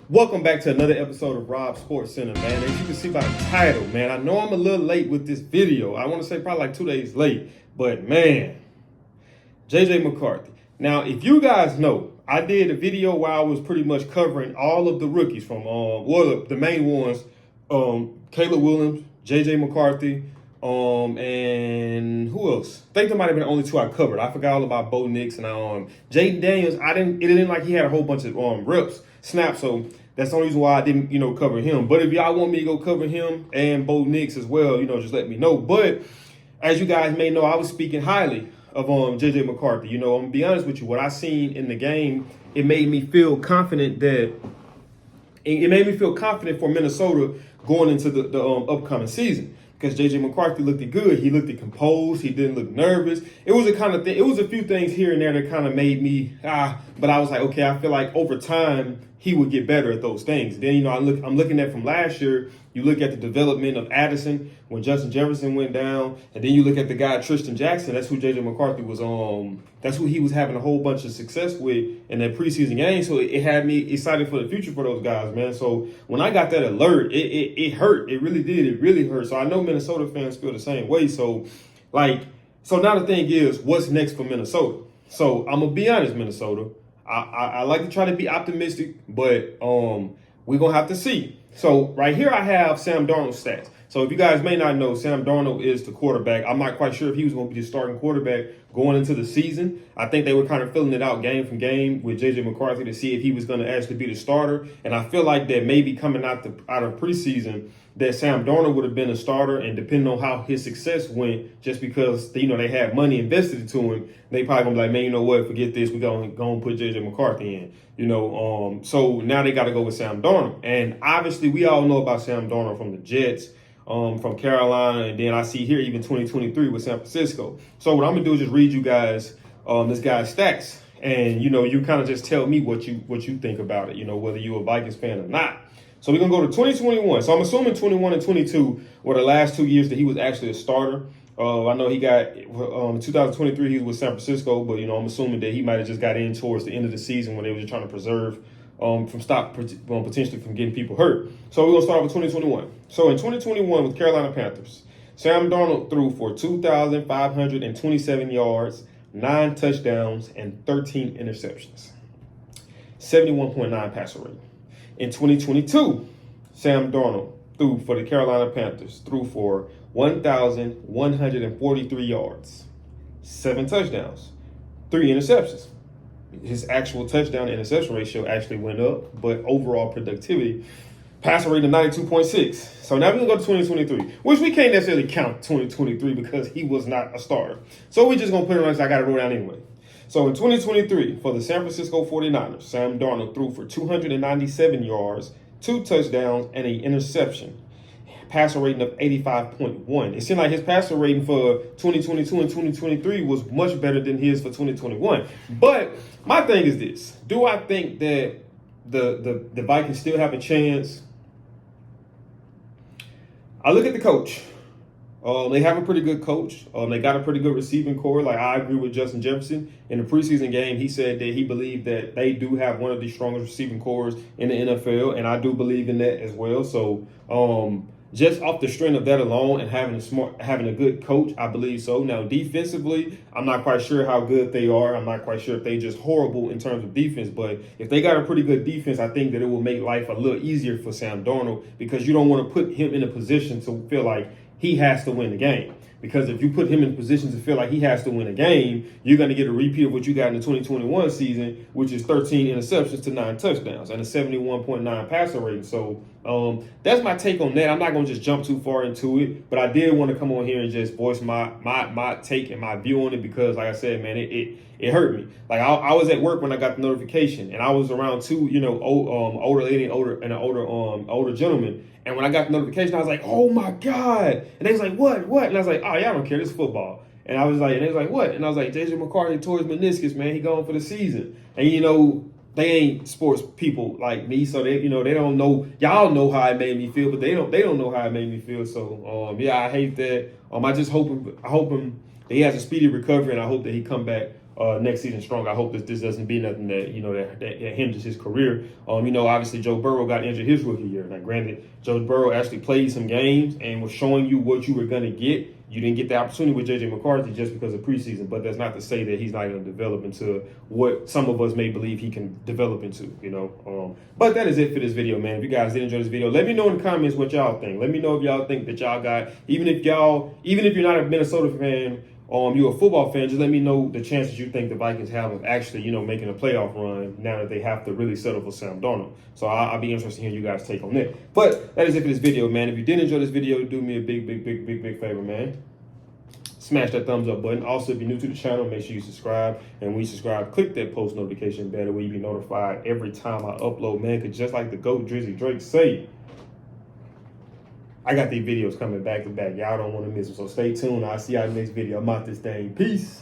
Welcome back to another episode of Rob Sports Center, man. As you can see by the title, man, I know I'm a little late with this video. I want to say probably like 2 days late, but man, JJ McCarthy. Now, if you guys know, I did a video where I was pretty much covering all of the rookies from, the main ones, Caleb Williams, JJ McCarthy, and who else? I think there might have been the only two I covered. I forgot all about Bo Nix and Jaden Daniels. It didn't like he had a whole bunch of reps, snaps, so that's the only reason why I didn't, cover him. But if y'all want me to go cover him and Bo Nix as well, just let me know. But as you guys may know, I was speaking highly of JJ McCarthy. I'm gonna be honest with you. What I seen in the game, it made me feel confident for Minnesota going into the upcoming season. Because JJ McCarthy looked good. He looked composed. He didn't look nervous. It was a kind of thing. It was a few things here and there that kind of made me but I was like, okay, I feel like over time he would get better at those things. Then I'm looking at from last year. You look at the development of Addison when Justin Jefferson went down, and then you look at the guy Tristan Jackson. That's who JJ McCarthy was That's who he was having a whole bunch of success with in that preseason game. So it had me excited for the future for those guys, man. So when I got that alert, it hurt. It really did. It really hurt. So I know Minnesota fans feel the same way. So now the thing is, what's next for Minnesota? So I'm gonna be honest, Minnesota. I like to try to be optimistic, but we're gonna have to see. So right here I have Sam Darnold's stats. So if you guys may not know, Sam Darnold is the quarterback. I'm not quite sure if he was going to be the starting quarterback going into the season. I think they were kind of filling it out game from game with JJ McCarthy to see if he was going to actually be the starter. And I feel like that maybe coming out of preseason, that Sam Darnold would have been a starter, and depending on how his success went, just because they had money invested into him, they probably gonna be like, man, you know what, forget this, we're gonna put JJ McCarthy in. So now they gotta go with Sam Darnold. And obviously we all know about Sam Darnold from the Jets, from Carolina, and then I see here even 2023 with San Francisco. So what I'm gonna do is just read you guys this guy's stats, and you kind of just tell me what you think about it, whether you're a Vikings fan or not. So we're going to go to 2021. So I'm assuming 21 and 22 were the last 2 years that he was actually a starter. I know he got, in 2023, he was with San Francisco, but, I'm assuming that he might have just got in towards the end of the season when they were just trying to preserve potentially from getting people hurt. So we're going to start with 2021. So in 2021 with Carolina Panthers, Sam Darnold threw for 2,527 yards, 9 touchdowns, and 13 interceptions. 71.9 passer rate. In 2022, Sam Darnold threw for the Carolina Panthers, threw for 1,143 yards, 7 touchdowns, 3 interceptions. His actual touchdown interception ratio actually went up, but overall productivity, passer rate of 92.6. So now we're going to go to 2023, which we can't necessarily count 2023 because he was not a starter. So we're just going to put it on as I got to roll down anyway. So in 2023, for the San Francisco 49ers, Sam Darnold threw for 297 yards, 2 touchdowns, and an interception. Passer rating of 85.1. It seemed like his passer rating for 2022 and 2023 was much better than his for 2021. But my thing is this. Do I think that the Vikings still have a chance? I look at the coach. They have a pretty good coach. They got a pretty good receiving core. Like, I agree with Justin Jefferson. In the preseason game, he said that he believed that they do have one of the strongest receiving cores in the NFL, and I do believe in that as well. So, just off the strength of that alone and having a good coach, I believe so. Now, defensively, I'm not quite sure how good they are. I'm not quite sure if they just horrible in terms of defense. But if they got a pretty good defense, I think that it will make life a little easier for Sam Darnold, because you don't want to put him in a position to feel like he has to win the game. Because if you put him in position to feel like he has to win a game, you're going to get a repeat of what you got in the 2021 season, which is 13 interceptions to 9 touchdowns and a 71.9 passer rating. So that's my take on that. I'm not going to just jump too far into it, but I did want to come on here and just voice my take and my view on it, because, like I said, man, it hurt me. Like I was at work when I got the notification, and I was around two, older lady and older gentleman. And when I got the notification, I was like, oh my God. And they was like, what? And I was like, oh, y'all don't care, this is football. And I was like, and they was like, what? And I was like, JJ McCarthy tore his meniscus, man. He gone for the season. And they ain't sports people like me, so they don't know. Y'all know how it made me feel, but they don't know how it made me feel. So yeah, I hate that. I hope him that he has a speedy recovery, and I hope that he come back next season strong. I hope that this doesn't be nothing that hinders his career. Obviously Joe Burrow got injured his rookie year. Now, granted, Joe Burrow actually played some games and was showing you what you were gonna get. You didn't get the opportunity with JJ McCarthy just because of preseason, but that's not to say that he's not going to develop into what some of us may believe he can develop into, But that is it for this video, man. If you guys did enjoy this video, let me know in the comments what y'all think. Let me know if y'all think that y'all got, even if you're not a Minnesota fan, you're a football fan, just let me know the chances you think the Vikings have of actually, making a playoff run now that they have to really settle for Sam Darnold. So I'll be interested in hearing you guys' take on that. But that is it for this video, man. If you did enjoy this video, do me a big favor, man. Smash that thumbs up button. Also, if you're new to the channel, make sure you subscribe. And when you subscribe, click that post notification bell where you be notified every time I upload, man. Because just like the GOAT Drizzy Drake say, I got these videos coming back to back. Y'all don't want to miss them. So stay tuned. I'll see y'all in the next video. I'm out this thing. Peace.